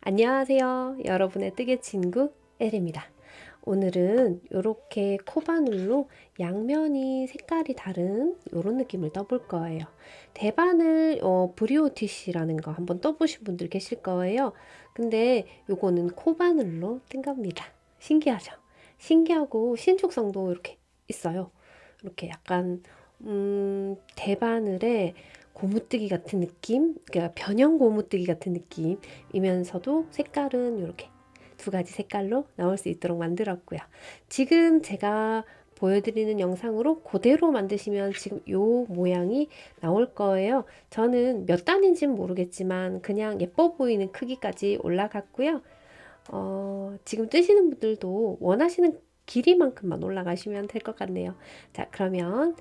안녕하세요. 여러분의 뜨개 친구 엘입니다. 오늘은 이렇게 코바늘로 양면이 색깔이 다른 이런 느낌을 떠볼 거예요. 대바늘 브리오티시라는 거 한번 떠보신 분들 계실 거예요. 근데 요거는 코바늘로 뜬 겁니다. 신기하죠? 신기하고 신축성도 이렇게 있어요. 이렇게 약간 대바늘에 고무뜨기 같은 느낌, 그러니까 변형 고무뜨기 같은 느낌이면서도 색깔은 이렇게 두 가지 색깔로 나올 수 있도록 만들었고요. 지금 제가 보여드리는 영상으로 그대로 만드시면 지금 요 모양이 나올 거예요. 저는 몇 단인지는 모르겠지만 그냥 예뻐 보이는 크기까지 올라갔고요. 지금 뜨시는 분들도 원하시는 길이만큼만 올라가시면 될 것 같네요. 자, 그러면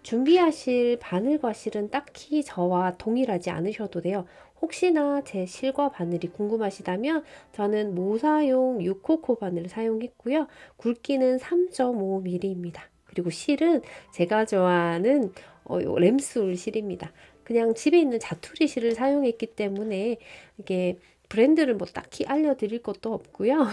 준비하실 바늘과 실은 딱히 저와 동일하지 않으셔도 돼요. 혹시나 제 실과 바늘이 궁금하시다면 저는 모사용 6호코 바늘을 사용했고요. 굵기는 3.5mm입니다. 그리고 실은 제가 좋아하는 램술 실입니다. 그냥 집에 있는 자투리 실을 사용했기 때문에 이게 브랜드를 뭐 딱히 알려드릴 것도 없고요.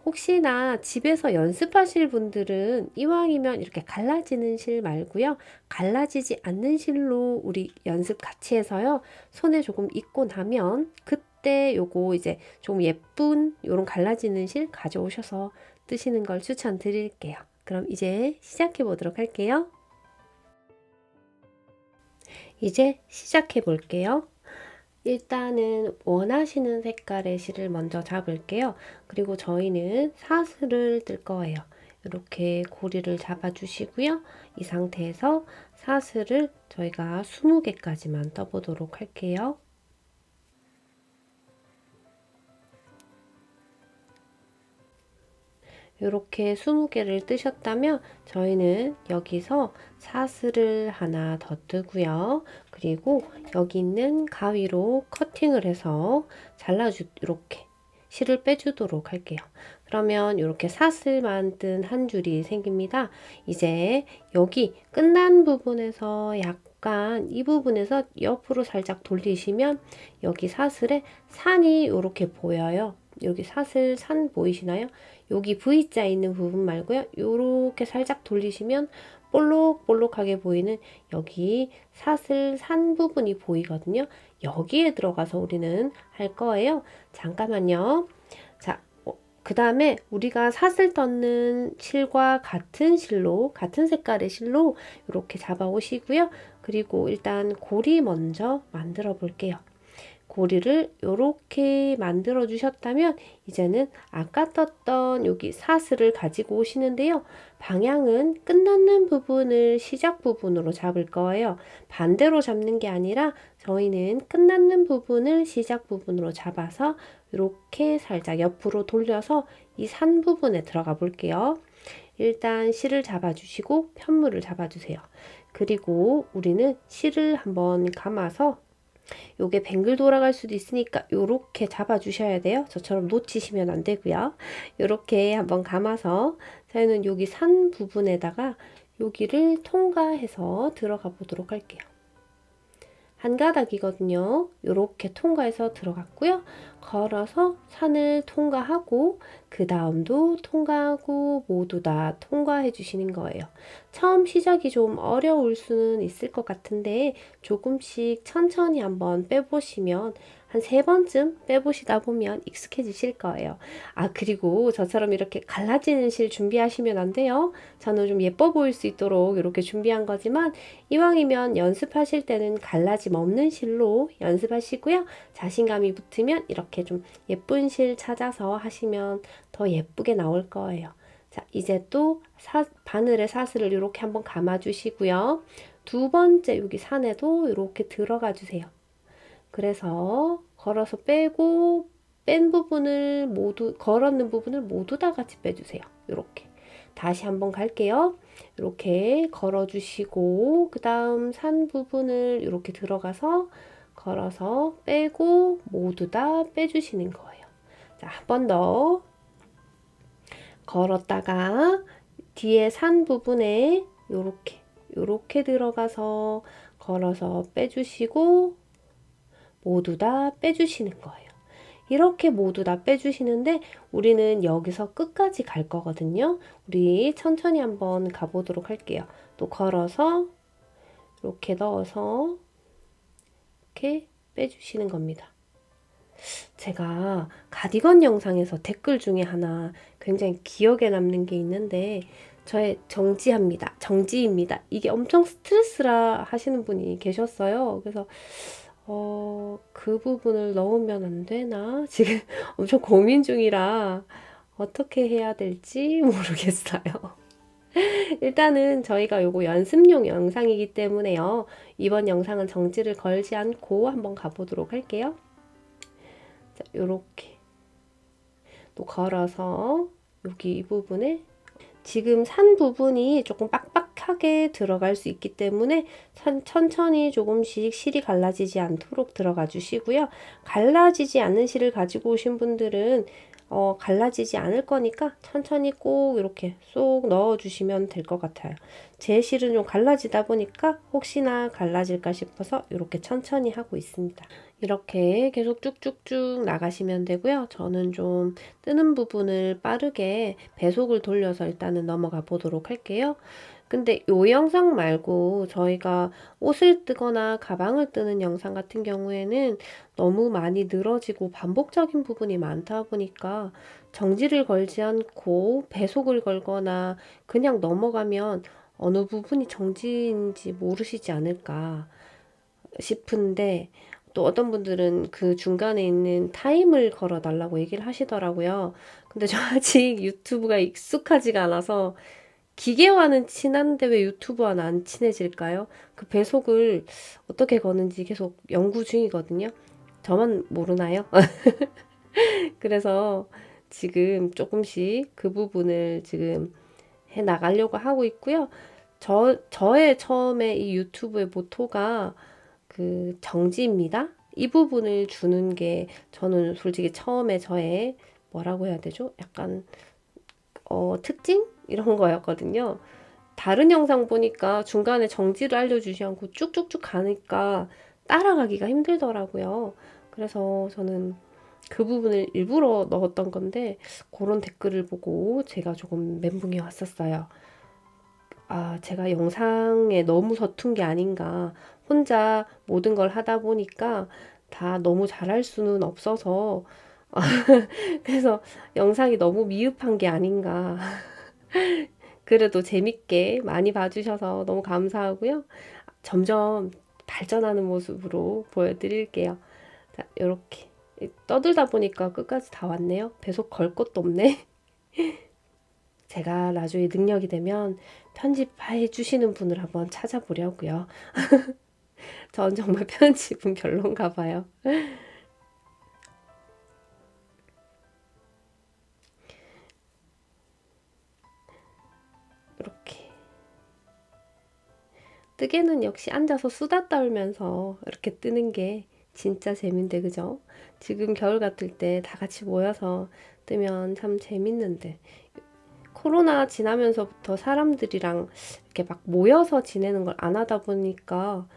혹시나 집에서 연습하실 분들은 이왕이면 이렇게 갈라지는 실 말고요. 갈라지지 않는 실로 우리 연습 같이 해서요. 손에 조금 익고 나면 그때 요거 이제 좀 예쁜 요런 갈라지는 실 가져오셔서 뜨시는 걸 추천드릴게요. 그럼 이제 시작해 보도록 할게요. 이제 시작해 볼게요. 일단은 원하시는 색깔의 실을 먼저 잡을게요. 그리고 저희는 사슬을 뜰 거예요. 이렇게 고리를 잡아주시고요. 이 상태에서 사슬을 저희가 20개까지만 떠보도록 할게요. 이렇게 20개를 뜨셨다면 저희는 여기서 사슬을 하나 더 뜨고요. 그리고 여기 있는 가위로 커팅을 해서 이렇게 실을 빼주도록 할게요. 그러면 이렇게 사슬만 뜬 한 줄이 생깁니다. 이제 여기 끝난 부분에서 약간 이 부분에서 옆으로 살짝 돌리시면 여기 사슬에 산이 이렇게 보여요. 여기 사슬 산 보이시나요? 여기 V자 있는 부분 말고요. 요렇게 살짝 돌리시면 볼록볼록하게 보이는 여기 사슬 산 부분이 보이거든요. 여기에 들어가서 우리는 할 거예요. 잠깐만요. 자, 그 다음에 우리가 사슬 떴는 실과 같은 실로, 같은 색깔의 실로 이렇게 잡아 오시고요. 그리고 일단 고리 먼저 만들어 볼게요. 고리를 이렇게 만들어 주셨다면 이제는 아까 떴던 여기 사슬을 가지고 오시는데요. 방향은 끝나는 부분을 시작 부분으로 잡을 거예요. 반대로 잡는 게 아니라 저희는 끝나는 부분을 시작 부분으로 잡아서 이렇게 살짝 옆으로 돌려서 이 산 부분에 들어가 볼게요. 일단 실을 잡아주시고 편물을 잡아주세요. 그리고 우리는 실을 한번 감아서 요게 뱅글 돌아갈 수도 있으니까 요렇게 잡아 주셔야 돼요. 저처럼 놓치시면 안 되고요. 요렇게 한번 감아서 저희는 여기 산 부분에다가 여기를 통과해서 들어가 보도록 할게요. 한 가닥이거든요. 요렇게 통과해서 들어갔고요. 걸어서 산을 통과하고 그 다음도 통과하고 모두 다 통과해 주시는 거예요. 처음 시작이 좀 어려울 수는 있을 것 같은데 조금씩 천천히 한번 빼보시면 한 3번쯤 빼보시다 보면 익숙해지실 거예요. 아, 그리고 저처럼 이렇게 갈라지는 실 준비하시면 안 돼요. 저는 좀 예뻐 보일 수 있도록 이렇게 준비한 거지만 이왕이면 연습하실 때는 갈라짐 없는 실로 연습하시고요. 자신감이 붙으면 이렇게 좀 예쁜 실 찾아서 하시면 더 예쁘게 나올 거예요. 자, 이제 또 바늘에 사슬을 이렇게 한번 감아 주시고요. 두 번째 여기 산에도 이렇게 들어가 주세요. 그래서 걸어서 빼고 뺀 부분을 모두 걸었는 부분을 모두 다 같이 빼주세요. 이렇게 다시 한번 갈게요. 이렇게 걸어 주시고 그 다음 산 부분을 이렇게 들어가서 걸어서 빼고 모두 다 빼주시는 거예요. 자, 한 번 더 걸었다가 뒤에 산 부분에 요렇게 들어가서 걸어서 빼주시고 모두 다 빼주시는 거예요. 이렇게 모두 다 빼주시는데 우리는 여기서 끝까지 갈 거거든요. 우리 천천히 한번 가보도록 할게요. 또 걸어서 이렇게 넣어서 이렇게 빼주시는 겁니다. 제가 가디건 영상에서 댓글 중에 하나 굉장히 기억에 남는 게 있는데 저의 정지입니다. 이게 엄청 스트레스라 하시는 분이 계셨어요. 그래서 그 부분을 넣으면 안 되나? 지금 엄청 고민 중이라 어떻게 해야 될지 모르겠어요. 일단은 저희가 요거 연습용 영상이기 때문에요. 이번 영상은 정지를 걸지 않고 한번 가보도록 할게요. 자, 요렇게 또 걸어서 여기 이 부분에 지금 산 부분이 조금 빡빡하게 들어갈 수 있기 때문에 천천히 조금씩 실이 갈라지지 않도록 들어가 주시고요. 갈라지지 않는 실을 가지고 오신 분들은 갈라지지 않을 거니까 천천히 꼭 이렇게 쏙 넣어 주시면 될 것 같아요. 제 실은 좀 갈라지다 보니까 혹시나 갈라질까 싶어서 이렇게 천천히 하고 있습니다. 이렇게 계속 쭉쭉쭉 나가시면 되고요. 저는 좀 뜨는 부분을 빠르게 배속을 돌려서 일단은 넘어가 보도록 할게요. 근데 이 영상 말고 저희가 옷을 뜨거나 가방을 뜨는 영상 같은 경우에는 너무 많이 늘어지고 반복적인 부분이 많다 보니까 정지를 걸지 않고 배속을 걸거나 그냥 넘어가면 어느 부분이 정지인지 모르시지 않을까 싶은데 또 어떤 분들은 그 중간에 있는 타임을 걸어 달라고 얘기를 하시더라고요. 근데 저 아직 유튜브가 익숙하지가 않아서 기계와는 친한데 왜 유튜브와는 안 친해질까요? 그 배속을 어떻게 거는지 계속 연구 중이거든요. 저만 모르나요? 그래서 지금 조금씩 그 부분을 지금 해 나가려고 하고 있고요. 저의 처음에 이 유튜브의 모토가 그 정지입니다. 이 부분을 주는 게 저는 솔직히 처음에 저의 뭐라고 해야 되죠? 약간 특징? 이런 거였거든요. 다른 영상 보니까 중간에 정지를 알려주지 않고 쭉쭉쭉 가니까 따라가기가 힘들더라고요. 그래서 저는 그 부분을 일부러 넣었던 건데 그런 댓글을 보고 제가 조금 멘붕이 왔었어요. 아, 제가 영상에 너무 서툰 게 아닌가. 혼자 모든 걸 하다 보니까 다 너무 잘할 수는 없어서 그래서 영상이 너무 미흡한 게 아닌가. 그래도 재밌게 많이 봐주셔서 너무 감사하고요. 점점 발전하는 모습으로 보여드릴게요. 자, 이렇게 떠들다 보니까 끝까지 다 왔네요. 배속 걸 것도 없네. 제가 나중에 능력이 되면 편집해 주시는 분을 한번 찾아보려고요. 전 정말 편집은 별론가 봐요. 이렇게 뜨개는 역시 앉아서 수다 떨면서 이렇게 뜨는 게 진짜 재밌는데 그죠? 지금 겨울 같을 때 다 같이 모여서 뜨면 참 재밌는데 코로나 지나면서부터 사람들이랑 이렇게 막 모여서 지내는 걸 안 하다 보니까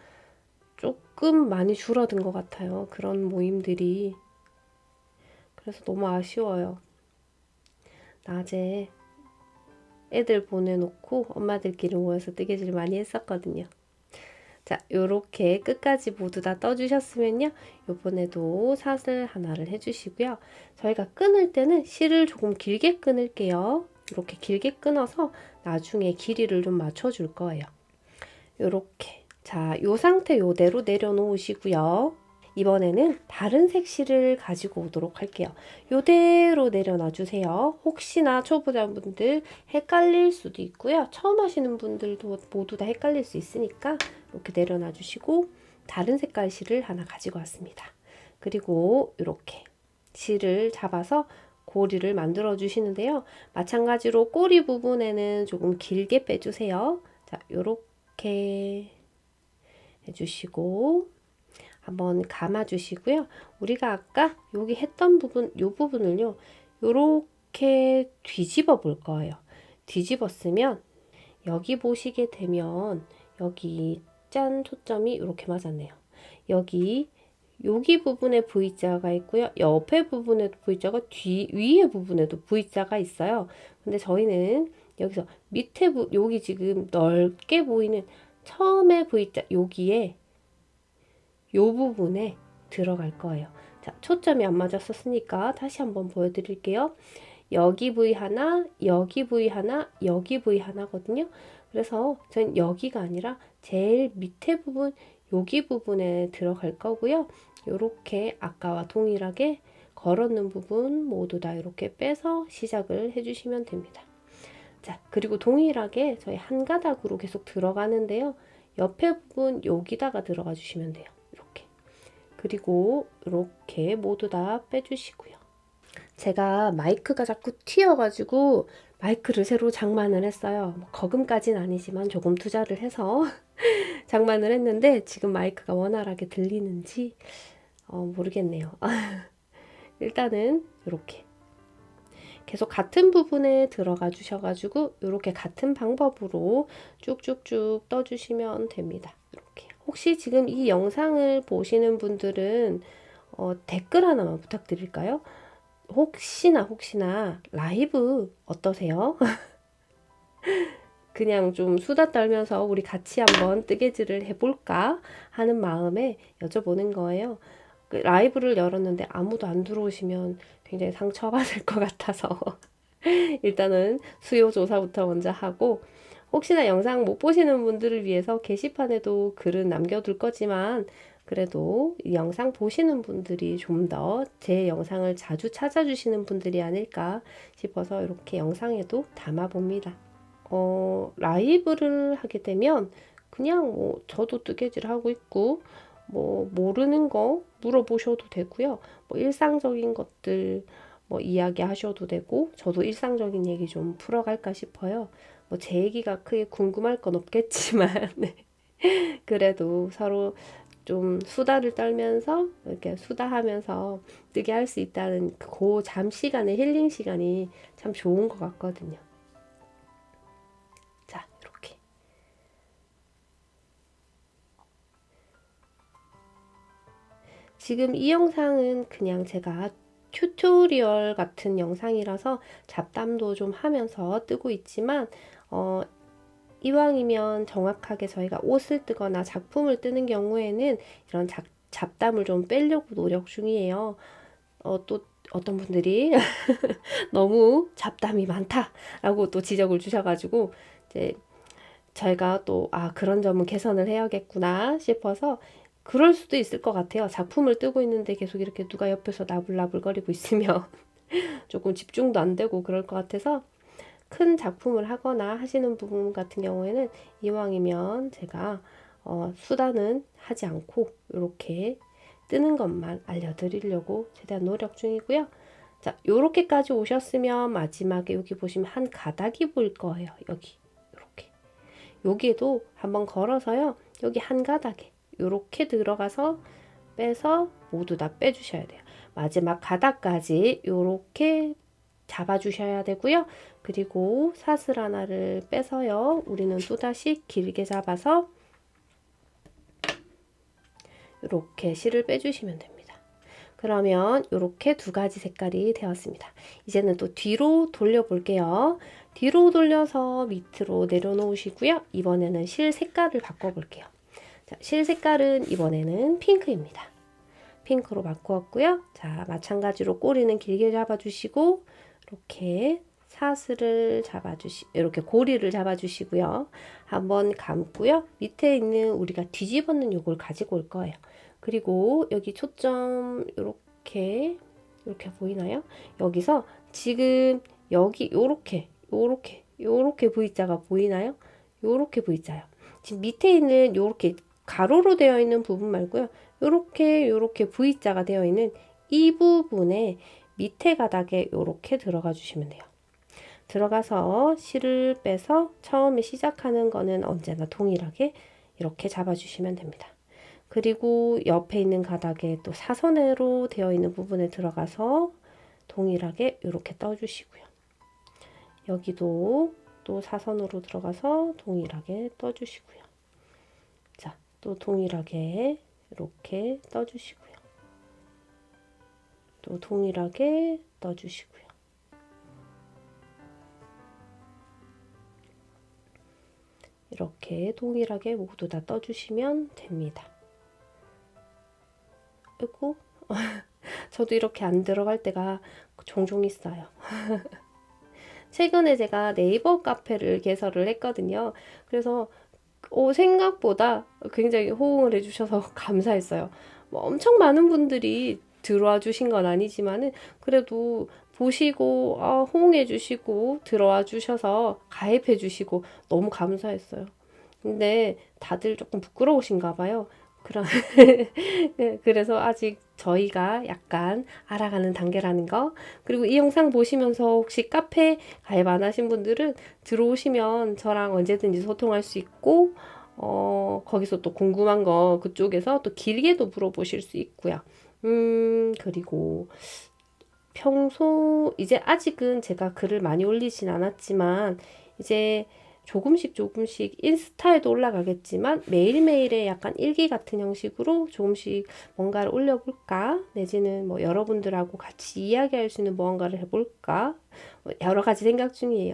조금 많이 줄어든 것 같아요. 그런 모임들이. 그래서 너무 아쉬워요. 낮에 애들 보내놓고 엄마들끼리 모여서 뜨개질 많이 했었거든요. 자, 요렇게 끝까지 모두 다 떠주셨으면요. 요번에도 사슬 하나를 해주시고요. 저희가 끊을 때는 실을 조금 길게 끊을게요. 이렇게 길게 끊어서 나중에 길이를 좀 맞춰줄 거예요. 요렇게. 자, 요 상태 요대로 내려놓으시고요. 이번에는 다른 색 실을 가지고 오도록 할게요. 요대로 내려놔 주세요. 혹시나 초보자분들 헷갈릴 수도 있고요. 처음 하시는 분들도 모두 다 헷갈릴 수 있으니까 이렇게 내려놔 주시고 다른 색깔 실을 하나 가지고 왔습니다. 그리고 이렇게 실을 잡아서 고리를 만들어 주시는데요. 마찬가지로 꼬리 부분에는 조금 길게 빼주세요. 자, 요렇게 해주시고 한번 감아 주시고요. 우리가 아까 여기 했던 부분, 요 부분을요. 요렇게 뒤집어 볼 거예요. 뒤집었으면 여기 보시게 되면 여기 짠 초점이 이렇게 맞았네요. 여기 여기 부분에 V자가 있고요. 옆에 부분에도 V자가 위에 부분에도 V자가 있어요. 근데 저희는 여기서 밑에 여기 지금 넓게 보이는 처음에 V자 여기에 요 부분에 들어갈 거예요. 자, 초점이 안 맞았었으니까 다시 한번 보여드릴게요. 여기 V 하나, 여기 V 하나, 여기 V 하나거든요. 그래서 전 여기가 아니라 제일 밑에 부분, 여기 부분에 들어갈 거고요. 이렇게 아까와 동일하게 걸었는 부분 모두 다 이렇게 빼서 시작을 해주시면 됩니다. 자, 그리고 동일하게 저희 한 가닥으로 계속 들어가는데요. 옆에 부분 여기다가 들어가 주시면 돼요. 이렇게. 그리고 이렇게 모두 다 빼주시고요. 제가 마이크가 자꾸 튀어가지고 마이크를 새로 장만을 했어요. 거금까지는 아니지만 조금 투자를 해서 장만을 했는데 지금 마이크가 원활하게 들리는지 모르겠네요. 일단은 이렇게 계속 같은 부분에 들어가 주셔가지고 이렇게 같은 방법으로 쭉쭉쭉 떠주시면 됩니다. 이렇게. 혹시 지금 이 영상을 보시는 분들은 댓글 하나만 부탁드릴까요? 혹시나 라이브 어떠세요? 그냥 좀 수다 떨면서 우리 같이 한번 뜨개질을 해볼까 하는 마음에 여쭤보는 거예요. 그 라이브를 열었는데 아무도 안 들어오시면 굉장히 상처받을 것 같아서 일단은 수요 조사부터 먼저 하고, 혹시나 영상 못 보시는 분들을 위해서 게시판에도 글은 남겨둘 거지만 그래도 이 영상 보시는 분들이 좀 더 제 영상을 자주 찾아주시는 분들이 아닐까 싶어서 이렇게 영상에도 담아봅니다. 라이브를 하게 되면 그냥 뭐 저도 뜨개질 하고 있고 뭐 모르는 거 물어보셔도 되고요. 뭐 일상적인 것들 뭐 이야기 하셔도 되고, 저도 일상적인 얘기 좀 풀어갈까 싶어요. 뭐 제 얘기가 크게 궁금할 건 없겠지만 네. 그래도 서로 좀 수다를 떨면서 이렇게 수다하면서 뜨게 할 수 있다는 그 잠시간의 힐링 시간이 참 좋은 것 같거든요. 자, 이렇게. 지금 이 영상은 그냥 제가 튜토리얼 같은 영상이라서 잡담도 좀 하면서 뜨고 있지만 이왕이면 정확하게 저희가 옷을 뜨거나 작품을 뜨는 경우에는 이런 잡담을 좀 빼려고 노력 중이에요. 또 어떤 분들이 너무 잡담이 많다라고 또 지적을 주셔가지고 이제 저희가 또 그런 점은 개선을 해야겠구나 싶어서, 그럴 수도 있을 것 같아요. 작품을 뜨고 있는데 계속 이렇게 누가 옆에서 나불나불거리고 있으면 조금 집중도 안 되고 그럴 것 같아서, 큰 작품을 하거나 하시는 부분 같은 경우에는 이왕이면 제가 수다는 하지 않고 이렇게 뜨는 것만 알려드리려고 최대한 노력 중이고요. 자, 요렇게까지 오셨으면 마지막에 여기 보시면 한 가닥이 보일 거예요. 여기 이렇게 여기에도 한번 걸어서요. 여기 한 가닥에 이렇게 들어가서 빼서 모두 다 빼주셔야 돼요. 마지막 가닥까지 이렇게 잡아주셔야 되고요. 그리고 사슬 하나를 빼서요. 우리는 또다시 길게 잡아서 이렇게 실을 빼주시면 됩니다. 그러면 이렇게 두 가지 색깔이 되었습니다. 이제는 또 뒤로 돌려 볼게요. 뒤로 돌려서 밑으로 내려놓으시고요. 이번에는 실 색깔을 바꿔볼게요. 자, 실 색깔은 이번에는 핑크입니다. 핑크로 바꾸었고요. 자, 마찬가지로 꼬리는 길게 잡아주시고 이렇게 사슬을 이렇게 고리를 잡아주시고요. 한번 감고요. 밑에 있는 우리가 뒤집어는 요걸 가지고 올 거예요. 그리고 여기 초점 이렇게 보이나요? 여기서 지금 여기 요렇게 V자가 보이나요? 요렇게 V자요. 지금 밑에 있는 요렇게 가로로 되어 있는 부분 말고요. 요렇게 V자가 되어 있는 이 부분에 밑에 가닥에 요렇게 들어가 주시면 돼요. 들어가서 실을 빼서 처음에 시작하는 거는 언제나 동일하게 이렇게 잡아주시면 됩니다. 그리고 옆에 있는 가닥에 또 사선으로 되어 있는 부분에 들어가서 동일하게 이렇게 떠주시고요. 여기도 또 사선으로 들어가서 동일하게 떠주시고요. 자, 또 동일하게 이렇게 떠주시고요. 또 동일하게 떠주시고요. 이렇게 동일하게 모두 다 떠주시면 됩니다. 그리고 저도 이렇게 안 들어갈 때가 종종 있어요. 최근에 제가 네이버 카페를 개설을 했거든요. 그래서 생각보다 굉장히 호응을 해주셔서 감사했어요. 뭐 엄청 많은 분들이 들어와 주신 건 아니지만은 그래도 보시고 호응해 주시고 들어와 주셔서 가입해 주시고 너무 감사했어요. 근데 다들 조금 부끄러우신가 봐요. 그런 네, 그래서 아직 저희가 약간 알아가는 단계라는 거. 그리고 이 영상 보시면서 혹시 카페 가입 안 하신 분들은 들어오시면 저랑 언제든지 소통할 수 있고 거기서 또 궁금한 거 그쪽에서 또 길게도 물어보실 수 있고요. 그리고 이제 아직은 제가 글을 많이 올리진 않았지만, 이제 조금씩 인스타에도 올라가겠지만, 매일매일의 약간 일기 같은 형식으로 조금씩 뭔가를 올려볼까? 내지는 뭐 여러분들하고 같이 이야기할 수 있는 무언가를 해볼까? 여러 가지 생각 중이에요.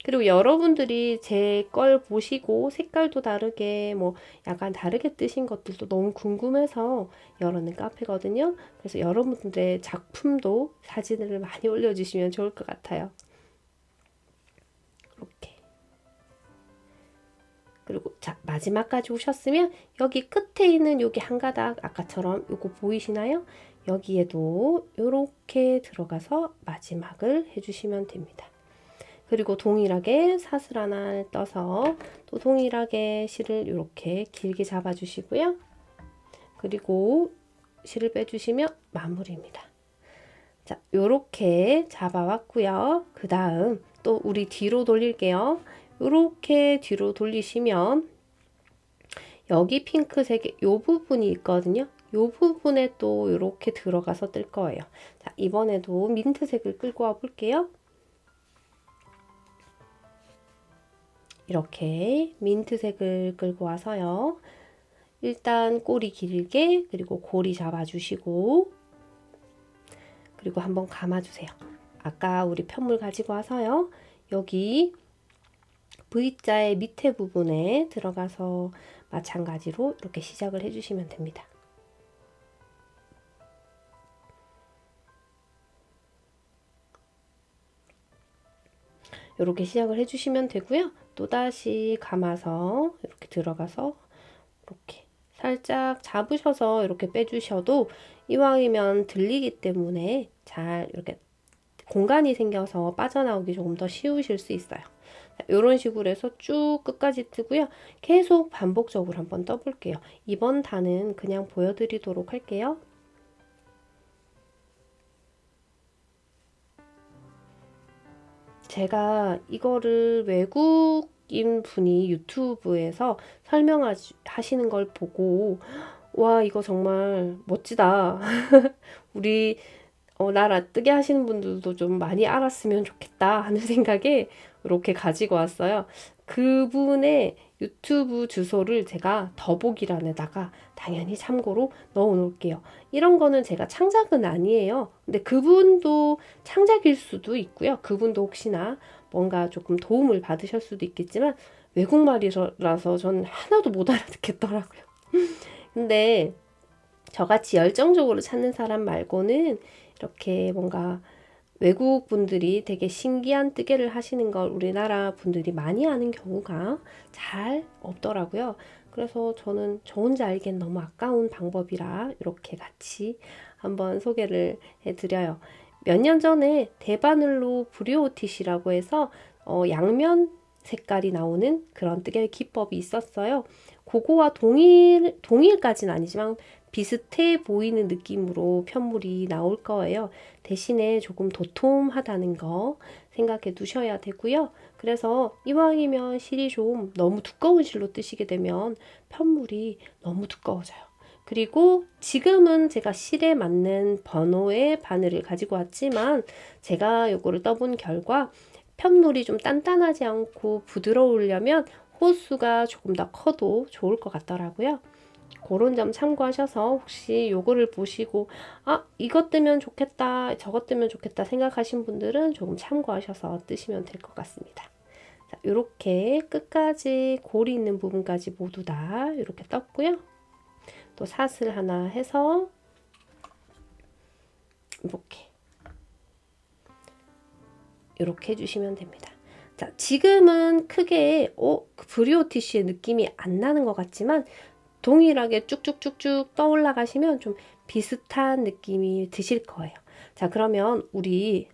그리고 여러분들이 제 걸 보시고 색깔도 다르게 뭐 약간 다르게 뜨신 것들도 너무 궁금해서 열어놓은 카페거든요. 그래서 여러분들의 작품도 사진을 많이 올려주시면 좋을 것 같아요. 이렇게. 그리고 자, 마지막까지 오셨으면 여기 끝에 있는 여기 한 가닥 아까처럼 요거 보이시나요? 여기에도 이렇게 들어가서 마지막을 해주시면 됩니다. 그리고 동일하게 사슬 하나 떠서 또 동일하게 실을 이렇게 길게 잡아주시고요. 그리고 실을 빼주시면 마무리입니다. 자, 요렇게 잡아왔고요. 그 다음 또 우리 뒤로 돌릴게요. 요렇게 뒤로 돌리시면 여기 핑크색의 요 부분이 있거든요. 요 부분에 또 이렇게 들어가서 뜰 거예요. 자, 이번에도 민트색을 끌고 와 볼게요. 이렇게 민트색을 끌고 와서요. 일단 꼬리 길게, 그리고 고리 잡아주시고, 그리고 한번 감아주세요. 아까 우리 편물 가지고 와서요. 여기 V자의 밑에 부분에 들어가서 마찬가지로 이렇게 시작을 해주시면 됩니다. 이렇게 시작을 해주시면 되고요. 또다시 감아서 이렇게 들어가서 이렇게 살짝 잡으셔서 이렇게 빼주셔도 이왕이면 들리기 때문에 잘 이렇게 공간이 생겨서 빠져나오기 조금 더 쉬우실 수 있어요. 이런 식으로 해서 쭉 끝까지 뜨고요. 계속 반복적으로 한번 떠볼게요. 이번 단은 그냥 보여드리도록 할게요. 제가 이거를 외국인 분이 유튜브에서 설명하시는 걸 보고 와, 이거 정말 멋지다. 우리 나라 뜨게 하시는 분들도 좀 많이 알았으면 좋겠다 하는 생각에 이렇게 가지고 왔어요. 그분의 유튜브 주소를 제가 더보기란에다가 당연히 참고로 넣어 놓을게요. 이런 거는 제가 창작은 아니에요. 근데 그분도 창작일 수도 있고요. 그분도 혹시나 뭔가 조금 도움을 받으실 수도 있겠지만 외국말이라서 전 하나도 못 알아듣겠더라고요. 근데 저같이 열정적으로 찾는 사람 말고는 이렇게 뭔가 외국 분들이 되게 신기한 뜨개를 하시는 걸 우리나라 분들이 많이 아는 경우가 잘 없더라고요. 그래서 저는 저 혼자 알기엔 너무 아까운 방법이라 이렇게 같이 한번 소개를 해드려요. 몇 년 전에 대바늘로 브리오티시라고 해서 양면 색깔이 나오는 그런 뜨개 기법이 있었어요. 그거와 동일까지는 아니지만 비슷해 보이는 느낌으로 편물이 나올 거예요. 대신에 조금 도톰하다는 거 생각해 두셔야 되고요. 그래서 이왕이면 실이 좀 너무 두꺼운 실로 뜨시게 되면 편물이 너무 두꺼워져요. 그리고 지금은 제가 실에 맞는 번호의 바늘을 가지고 왔지만 제가 요거를 떠본 결과 편물이 좀 단단하지 않고 부드러우려면 호수가 조금 더 커도 좋을 것 같더라고요. 그런 점 참고하셔서 혹시 요거를 보시고 아 이것 뜨면 좋겠다 저것 뜨면 좋겠다 생각하신 분들은 조금 참고하셔서 뜨시면 될 것 같습니다. 자, 이렇게 끝까지 골이 있는 부분까지 모두 다 이렇게 떴고요. 또 사슬 하나 해서 이렇게 해주시면 됩니다. 자, 지금은 크게 브리오티시의 느낌이 안 나는 것 같지만 동일하게 쭉쭉쭉쭉 떠올라가시면 좀 비슷한 느낌이 드실 거예요. 자, 그러면 우리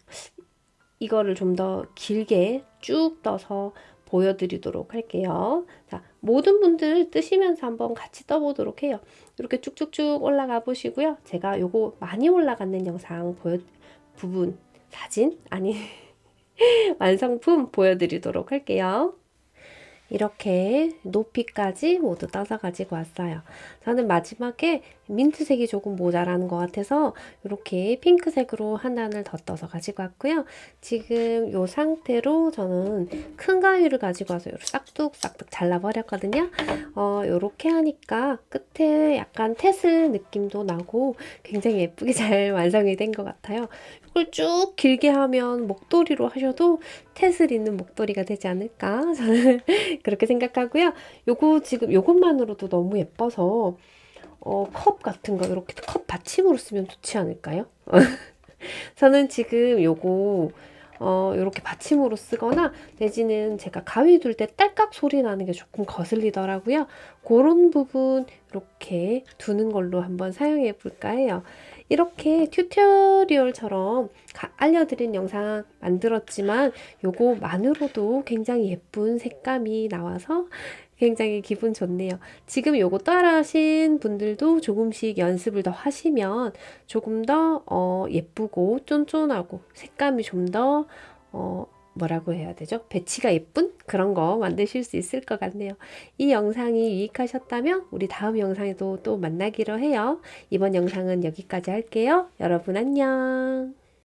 이거를 좀 더 길게 쭉 떠서 보여드리도록 할게요. 자, 모든 분들 뜨시면서 한번 같이 떠보도록 해요. 이렇게 쭉쭉쭉 올라가 보시고요. 제가 요거 많이 올라가는 영상 부분, 사진? 아니, 완성품 보여드리도록 할게요. 이렇게 높이까지 모두 떠서 가지고 왔어요. 저는 마지막에 민트색이 조금 모자라는 것 같아서 이렇게 핑크색으로 한 단을 더 떠서 가지고 왔고요. 지금 이 상태로 저는 큰 가위를 가지고 와서 싹둑싹둑 잘라버렸거든요. 이렇게 하니까 끝에 약간 테슬 느낌도 나고 굉장히 예쁘게 잘 완성이 된 것 같아요. 이걸 쭉 길게 하면 목도리로 하셔도 테슬 있는 목도리가 되지 않을까 저는 그렇게 생각하고요. 요거 지금 요것만으로도 너무 예뻐서 컵 같은 거 이렇게 컵 받침으로 쓰면 좋지 않을까요? 저는 지금 요거 이렇게 받침으로 쓰거나 내지는 제가 가위 둘 때 딸깍 소리 나는 게 조금 거슬리더라고요. 그런 부분 이렇게 두는 걸로 한번 사용해 볼까 해요. 이렇게 튜토리얼처럼 알려드린 영상 만들었지만 요거만으로도 굉장히 예쁜 색감이 나와서 굉장히 기분 좋네요. 지금 요거 따라 하신 분들도 조금씩 연습을 더 하시면 조금 더 예쁘고 쫀쫀하고 색감이 좀 더 뭐라고 해야 되죠? 배치가 예쁜 그런 거 만드실 수 있을 것 같네요. 이 영상이 유익하셨다면 우리 다음 영상에도 또 만나기로 해요. 이번 영상은 여기까지 할게요. 여러분 안녕.